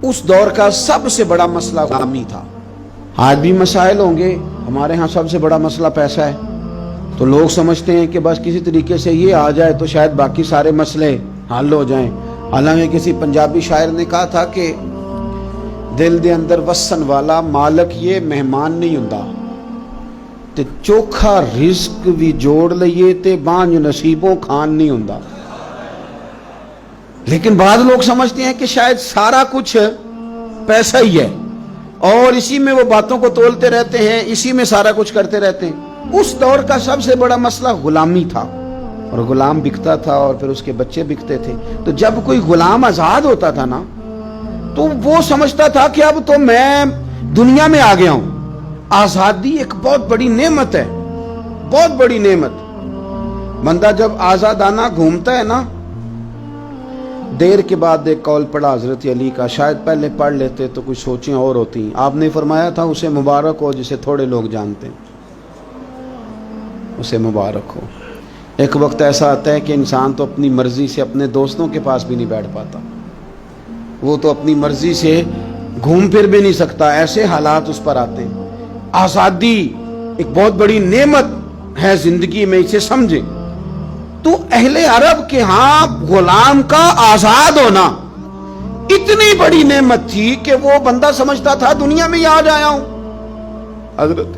उस दौर का सबसे बड़ा मसला गुलामी था। आज भी मसाइल होंगे, हमारे यहाँ सबसे बड़ा मसला पैसा है। तो लोग समझते हैं कि बस किसी तरीके से ये आ जाए तो शायद बाकी सारे मसले हल हो जाएं। हालांकि किसी पंजाबी शायर ने कहा था कि दिल दे अंदर वसन वाला मालक ये मेहमान नहीं हुंदा, ते चोखा रिस्क भी जोड़ लईए ते बांझ नसीबों खान नहीं हुंदा। लेकिन बाद लोग समझते हैं कि शायद सारा कुछ पैसा ही है और इसी में वो बातों को तोलते रहते हैं, इसी में सारा कुछ करते रहते हैं। उस दौर का सबसे बड़ा मसला गुलामी था और गुलाम बिकता था और फिर उसके बच्चे बिकते थे। तो जब कोई गुलाम आजाद होता था ना, तो वो समझता था कि अब तो मैं दुनिया में आ गया हूं। आजादी एक बहुत बड़ी नेमत है, बहुत बड़ी नेमत। बंदा जब आजादाना घूमता है ना, देर के बाद एक कौल पढ़ा हजरत अली का, शायद पहले पढ़ लेते तो कुछ सोचें और होती। आपने फरमाया था उसे मुबारक हो जिसे थोड़े लोग जानते हैं, उसे मुबारक हो। एक वक्त ऐसा आता है कि इंसान तो अपनी मर्जी से अपने दोस्तों के पास भी नहीं बैठ पाता, वो तो अपनी मर्जी से घूम फिर भी नहीं सकता, ऐसे हालात उस पर आते हैं। आजादी एक बहुत बड़ी नेमत है जिंदगी में, इसे समझे। तो अहले अरब के यहां गुलाम का आजाद होना इतनी बड़ी नेमत थी कि वो बंदा समझता था दुनिया में ही आज आया हूं। हजरत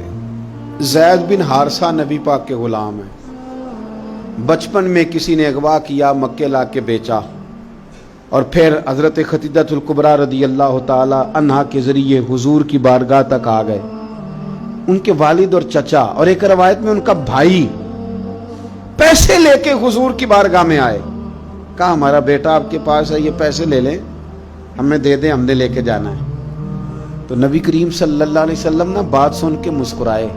ज़ैद बिन हारसा नबी पाक के गुलाम है। बचपन में किसी ने अगवा किया, मक्के ला के बेचा और फिर हजरत खतीजतुल कुबरा रदी अल्लाह ताला अन्हा के जरिए हुजूर की बारगाह तक आ गए। उनके वालिद और चचा और एक रवायत में उनका भाई पैसे लेके हुजूर की बारगाह में आए। कहा हमारा बेटा आपके पास है, ये पैसे ले लें, हमें दे दें, हमने लेके जाना है। तो नबी करीम सल्लल्लाहु अलैहि वसल्लम ना बात सुन के मुस्कुराए।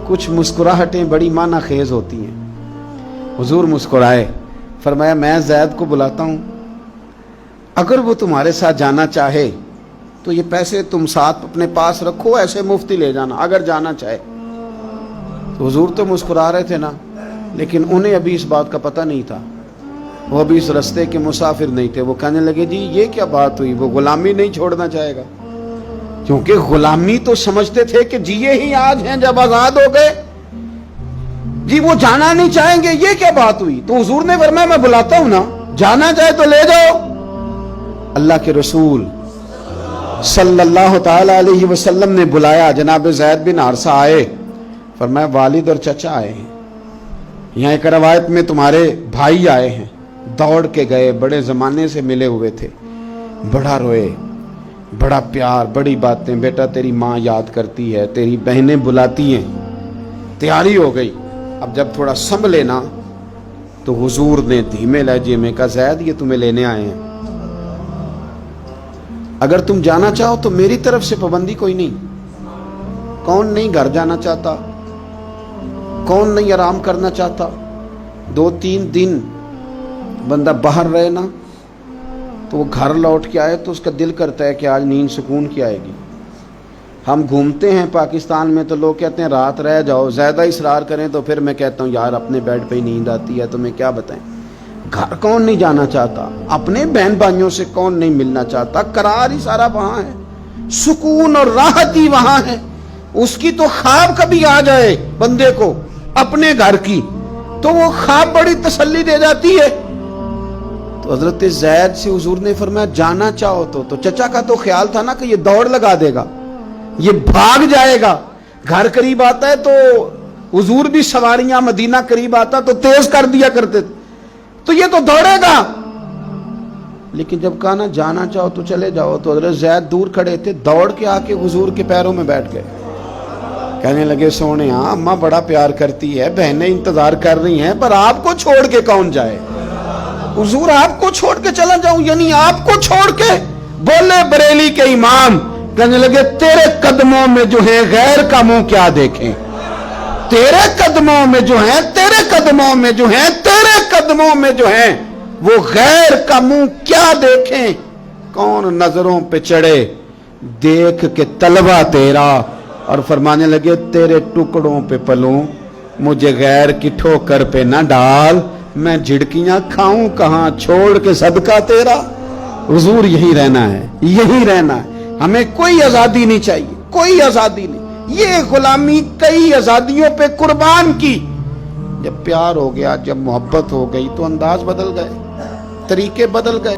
कुछ मुस्कुराहटें बड़ी माना खेज होती हैं। हुजूर मुस्कुराए, फरमाया मैं ज़ैद को बुलाता हूं, अगर वो तुम्हारे साथ जाना चाहे तो ये पैसे तुम साथ अपने पास रखो, ऐसे मुफ्ती ले जाना अगर जाना चाहे। तो हुजूर तो मुस्कुरा रहे थे ना, लेकिन उन्हें अभी इस बात का पता नहीं था, वो अभी इस रास्ते के मुसाफिर नहीं थे। वो कहने लगे जी ये क्या बात हुई, वो गुलामी नहीं छोड़ना चाहेगा? क्योंकि गुलामी तो समझते थे कि जिए ही आज हैं, जब आजाद हो गए जी वो जाना नहीं चाहेंगे, ये क्या बात हुई? तो हुजूर ने फरमाया मैं बुलाता हूं ना, जाना चाहे तो ले जाओ। अल्लाह के रसूल सल्लल्लाहु ताला अलैहि वसल्लम ने बुलाया, जनाब ज़ैद बिन हारसा आए, फरमाया वालिद और चचा आए हैं। यहाँ एक रवायत में तुम्हारे भाई आए हैं, दौड़ के गए, बड़े जमाने से मिले हुए थे, बड़ा रोए, बड़ा प्यार, बड़ी बातें, बेटा तेरी माँ याद करती है, तेरी बहनें बुलाती हैं। तैयारी हो गई। अब जब थोड़ा संभले ना तो हुजूर ने धीमे लहजे में कहा ज़ैद ये तुम्हें लेने आए हैं, अगर तुम जाना चाहो तो मेरी तरफ से पाबंदी कोई नहीं। कौन नहीं घर जाना चाहता, कौन नहीं आराम करना चाहता? 2-3 दिन बंदा बाहर रहे ना तो वो घर लौट के आए तो उसका दिल करता है कि आज नींद सुकून की आएगी। हम घूमते हैं पाकिस्तान में तो लोग कहते हैं रात रह जाओ, ज़्यादा इसरार करें तो फिर मैं कहता हूँ यार अपने बेड पे ही नींद आती है, तो मैं क्या बताएं। घर कौन नहीं जाना चाहता, अपने बहन भाइयों से कौन नहीं मिलना चाहता? करार ही सारा वहां है, सुकून और राहत ही वहां है। उसकी तो ख्वाब कभी आ जाए बंदे को अपने घर की, तो वो ख्वाब बड़ी तसल्ली दे जाती है। तो हजरत ज़ैद से हुजूर ने फरमाया जाना चाहो तो चचा का तो ख्याल था ना कि ये दौड़ लगा देगा, ये भाग जाएगा। घर करीब आता है तो हुजूर भी सवारियां, मदीना करीब आता तो तेज कर दिया करते थे, तो ये तो दौड़ेगा। लेकिन जब कहा ना जाना चाहो तो चले जाओ, तो हजरत ज़ैद दूर खड़े थे, दौड़ के आके हुजूर के पैरों में बैठ गए। कहने लगे सोने अम्मा बड़ा प्यार करती है, बहनें इंतजार कर रही हैं, पर आपको छोड़ के कौन जाए? हुजूर आपको छोड़ के चला जाऊं, यानी आपको छोड़ के? बोले बरेली के इमाम, कहने लगे तेरे कदमों में जो है गैर का मुंह क्या देखें, तेरे कदमों में जो है, तेरे कदमों में जो है, तेरे कदमों में जो है वो गैर का मुंह क्या देखें। कौन नजरों पे चढ़े देख के तलवा तेरा, और फरमाने लगे तेरे टुकड़ों पे पलूं, मुझे गैर की ठोकर पे ना डाल, मैं झिड़कियां खाऊं कहां छोड़ के सदका तेरा। حضور یہی رہنا ہے، یہی رہنا ہے، ہمیں کوئی آزادی نہیں چاہیے، کوئی آزادی نہیں۔ یہ غلامی کئی آزادیوں پہ قربان کی، جب پیار ہو گیا، جب محبت ہو گئی تو انداز بدل گئے، طریقے بدل گئے۔